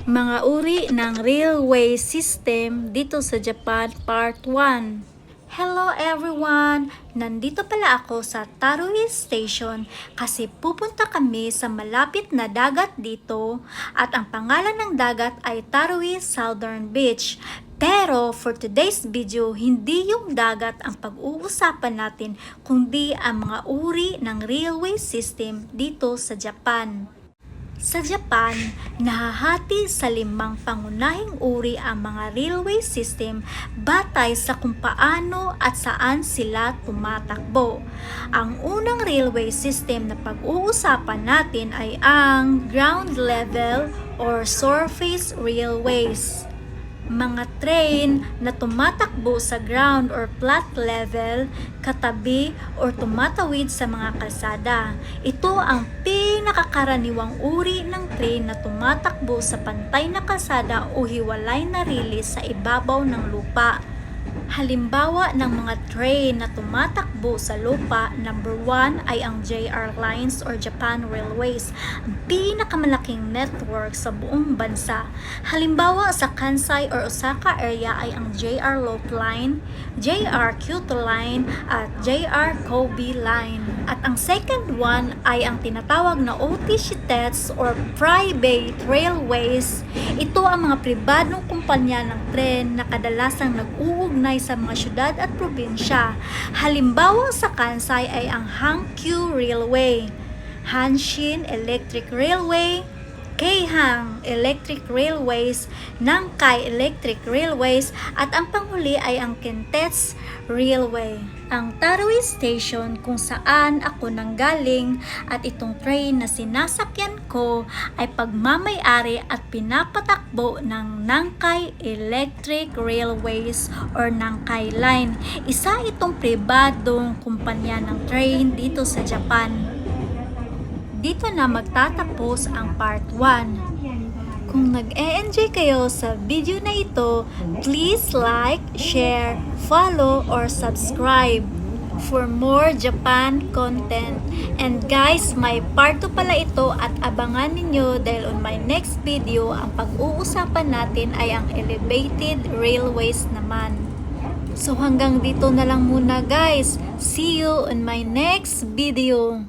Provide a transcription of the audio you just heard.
Mga uri ng railway system dito sa Japan, Part 1. Hello everyone! Nandito pala ako sa Tarui Station kasi pupunta kami sa malapit na dagat dito at ang pangalan ng dagat ay Tarui Southern Beach. Pero for today's video, hindi yung dagat ang pag-uusapan natin kundi ang mga uri ng railway system dito sa Japan. Sa Japan, nahahati sa 5 pangunahing uri ang mga railway system batay sa kung paano at saan sila tumatakbo. Ang unang railway system na pag-uusapan natin ay ang ground level or surface railways. Mga train na tumatakbo sa ground or flat level, katabi or tumatawid sa mga kalsada. Ito ang pinakakaraniwang uri ng train na tumatakbo sa pantay na kalsada o hiwalay na rilis sa ibabaw ng lupa. Halimbawa ng mga train na tumatakbo sa lupa, number 1 ay ang JR Lines or Japan Railways, ang pinakamalaking network sa buong bansa. Halimbawa sa Kansai or Osaka area ay ang JR Lotte Line, JR Kyoto Line at JR Kobe Line. At ang second one ay ang tinatawag na OTC-TETS or Private Railways. Ito ang mga pribadong kumpanya ng tren na kadalasang nag-uugnay sa mga syudad at probinsya. Halimbawa sa Kansai ay ang Hankyu Railway, Hanshin Electric Railway, Keihang Electric Railways, Nankai Electric Railways, at ang panghuli ay ang Kintetsu Railway. Ang Tarui Station kung saan ako nanggaling at itong train na sinasakyan ko ay pagmamay-ari at pinapatakbo ng Nankai Electric Railways or Nankai Line. Isa itong pribadong kumpanya ng train dito sa Japan. Dito na magtatapos ang part 1. Kung nag-e-enjoy kayo sa video na ito, please like, share, follow, or subscribe for more Japan content. And guys, may part 2 pala ito at abangan ninyo dahil on my next video, ang pag-uusapan natin ay ang elevated railways naman. So hanggang dito na lang muna guys. See you on my next video.